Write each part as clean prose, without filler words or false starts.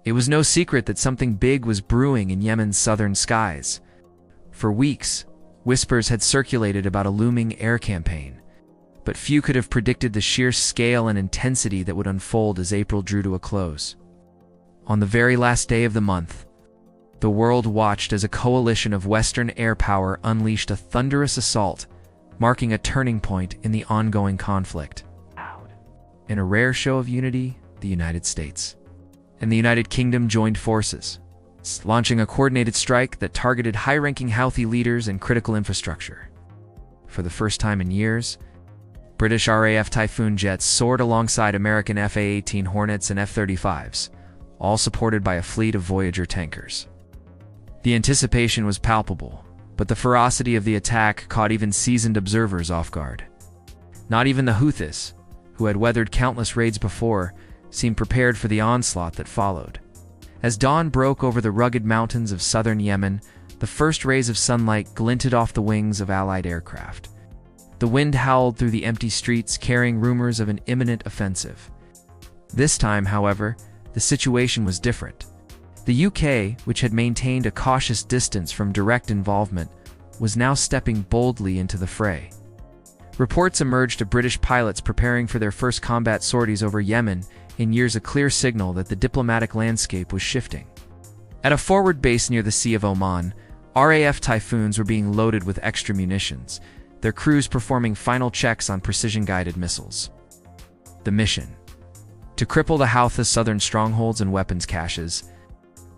It was no secret that something big was brewing in Yemen's southern skies. For weeks, whispers had circulated about a looming air campaign, but few could have predicted the sheer scale and intensity that would unfold as April drew to a close. On the very last day of the month, the world watched as a coalition of Western air power unleashed a thunderous assault, marking a turning point in the ongoing conflict. In a rare show of unity, the United States and the United Kingdom joined forces, launching a coordinated strike that targeted high-ranking Houthi leaders and critical infrastructure. For the first time in years, British RAF Typhoon jets soared alongside American FA-18 Hornets and F-35s, all supported by a fleet of Voyager tankers. The anticipation was palpable, but the ferocity of the attack caught even seasoned observers off guard. Not even the Houthis, who had weathered countless raids before, seemed prepared for the onslaught that followed. As dawn broke over the rugged mountains of southern Yemen, the first rays of sunlight glinted off the wings of Allied aircraft. The wind howled through the empty streets, carrying rumors of an imminent offensive. This time, however, the situation was different. The UK, which had maintained a cautious distance from direct involvement, was now stepping boldly into the fray. Reports emerged of British pilots preparing for their first combat sorties over Yemen in years, a clear signal that the diplomatic landscape was shifting. At a forward base near the Sea of Oman, RAF Typhoons were being loaded with extra munitions, their crews performing final checks on precision-guided missiles. The mission: to cripple the Houthis' southern strongholds and weapons caches.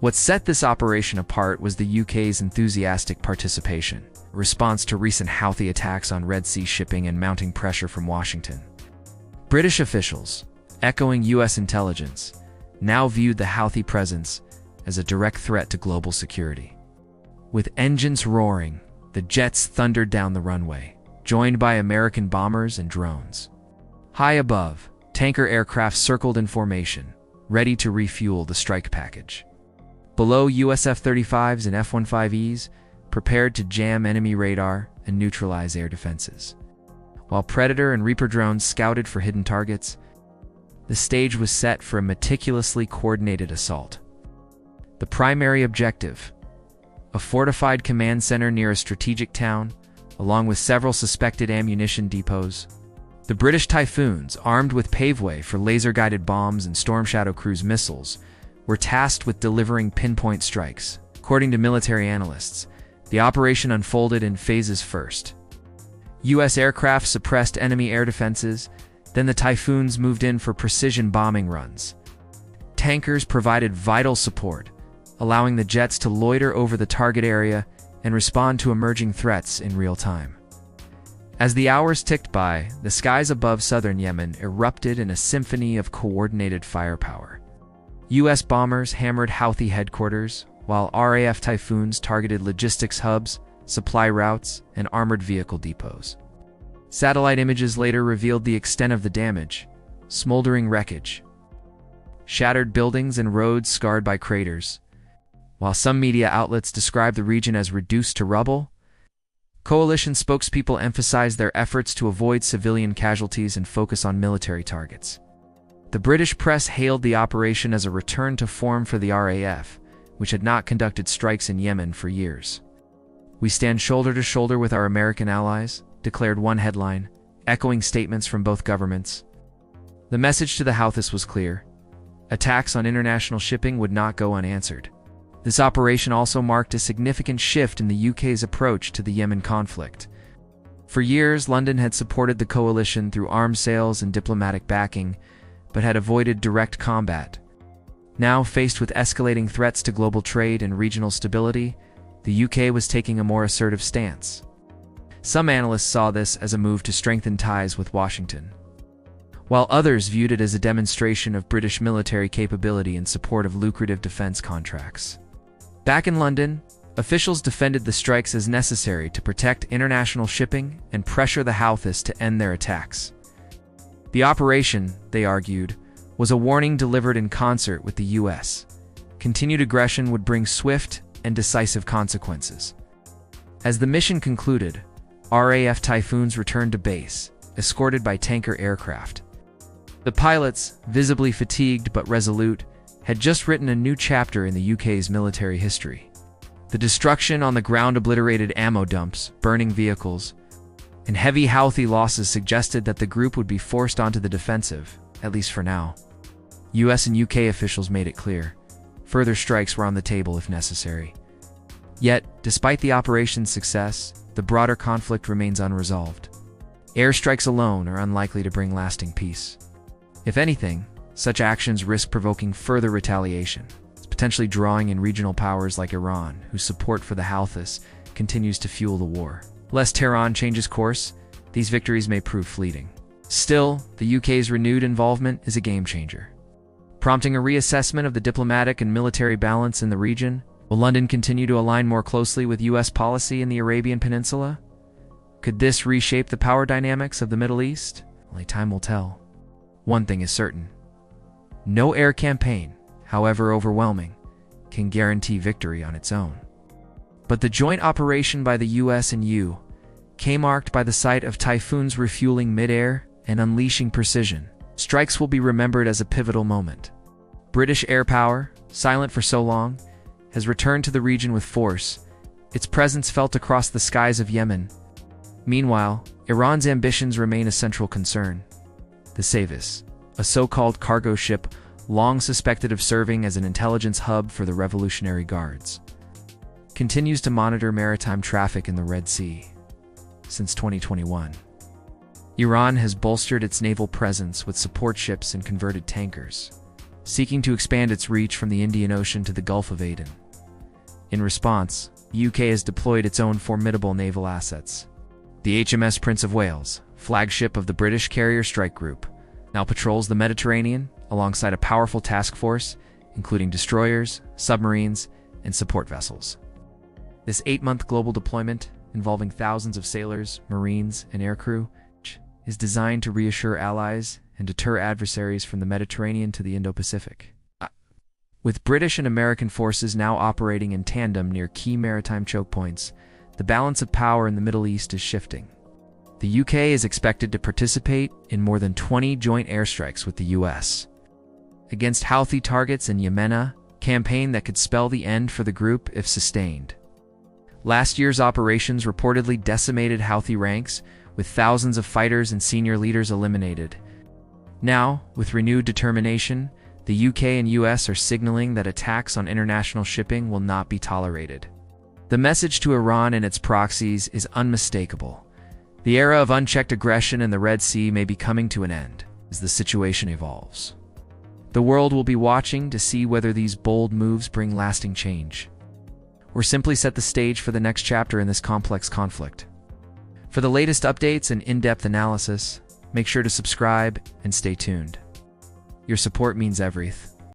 What set this operation apart was the UK's enthusiastic participation, a response to recent Houthi attacks on Red Sea shipping and mounting pressure from Washington. British officials, echoing US intelligence, now viewed the Houthi presence as a direct threat to global security. With engines roaring, the jets thundered down the runway, joined by American bombers and drones. High above, tanker aircraft circled in formation, ready to refuel the strike package. Below, US F-35s and F-15Es prepared to jam enemy radar and neutralize air defenses. While Predator and Reaper drones scouted for hidden targets, the stage was set for a meticulously coordinated assault. The primary objective: a fortified command center near a strategic town, along with several suspected ammunition depots. The British Typhoons, armed with paveway for laser-guided bombs and Storm Shadow cruise missiles, were tasked with delivering pinpoint strikes. According to military analysts, the operation unfolded in phases first. US aircraft suppressed enemy air defenses, then the Typhoons moved in for precision bombing runs. Tankers provided vital support, allowing the jets to loiter over the target area and respond to emerging threats in real time. As the hours ticked by, the skies above southern Yemen erupted in a symphony of coordinated firepower. US bombers hammered Houthi headquarters, while RAF Typhoons targeted logistics hubs, supply routes, and armored vehicle depots. Satellite images later revealed the extent of the damage: smoldering wreckage, shattered buildings and roads scarred by craters. While some media outlets described the region as reduced to rubble, coalition spokespeople emphasized their efforts to avoid civilian casualties and focus on military targets. The British press hailed the operation as a return to form for the RAF, which had not conducted strikes in Yemen for years. "We stand shoulder to shoulder with our American allies," declared one headline, echoing statements from both governments. The message to the Houthis was clear: attacks on international shipping would not go unanswered. This operation also marked a significant shift in the UK's approach to the Yemen conflict. For years, London had supported the coalition through arms sales and diplomatic backing, but had avoided direct combat. Now, faced with escalating threats to global trade and regional stability, the UK was taking a more assertive stance. Some analysts saw this as a move to strengthen ties with Washington, while others viewed it as a demonstration of British military capability in support of lucrative defense contracts. Back in London, officials defended the strikes as necessary to protect international shipping and pressure the Houthis to end their attacks. The operation, they argued, was a warning delivered in concert with the US. Continued aggression would bring swift and decisive consequences. As the mission concluded, RAF Typhoons returned to base, escorted by tanker aircraft. The pilots, visibly fatigued but resolute, had just written a new chapter in the UK's military history. The destruction on the ground obliterated ammo dumps, burning vehicles, and heavy Houthi losses suggested that the group would be forced onto the defensive, at least for now. US and UK officials made it clear. Further strikes were on the table if necessary. Yet, despite the operation's success, the broader conflict remains unresolved. Airstrikes alone are unlikely to bring lasting peace. If anything, such actions risk provoking further retaliation, potentially drawing in regional powers like Iran, whose support for the Houthis continues to fuel the war. Lest Tehran changes course, these victories may prove fleeting. Still, the UK's renewed involvement is a game-changer. Prompting a reassessment of the diplomatic and military balance in the region, will London continue to align more closely with US policy in the Arabian Peninsula? Could this reshape the power dynamics of the Middle East? Only time will tell. One thing is certain. No air campaign, however overwhelming, can guarantee victory on its own. But the joint operation by the US and UK, marked by the sight of Typhoons refueling mid-air and unleashing precision, strikes will be remembered as a pivotal moment. British air power, silent for so long, has returned to the region with force, its presence felt across the skies of Yemen. Meanwhile, Iran's ambitions remain a central concern. The Houthis, a so-called cargo ship long suspected of serving as an intelligence hub for the Revolutionary Guards, continues to monitor maritime traffic in the Red Sea. Since 2021, Iran has bolstered its naval presence with support ships and converted tankers, seeking to expand its reach from the Indian Ocean to the Gulf of Aden. In response, the UK has deployed its own formidable naval assets. The HMS Prince of Wales, flagship of the British carrier strike group, now patrols the Mediterranean alongside a powerful task force, including destroyers, submarines, and support vessels. This 8-month global deployment, involving thousands of sailors, marines, and aircrew, is designed to reassure allies and deter adversaries from the Mediterranean to the Indo-Pacific. With British and American forces now operating in tandem near key maritime choke points, the balance of power in the Middle East is shifting. The UK is expected to participate in more than 20 joint airstrikes with the US against Houthi targets in Yemen, a campaign that could spell the end for the group if sustained. Last year's operations reportedly decimated Houthi ranks, with thousands of fighters and senior leaders eliminated. Now, with renewed determination, the UK and US are signaling that attacks on international shipping will not be tolerated. The message to Iran and its proxies is unmistakable. The era of unchecked aggression in the Red Sea may be coming to an end as the situation evolves. The world will be watching to see whether these bold moves bring lasting change, or simply set the stage for the next chapter in this complex conflict. For the latest updates and in-depth analysis, make sure to subscribe and stay tuned. Your support means everything.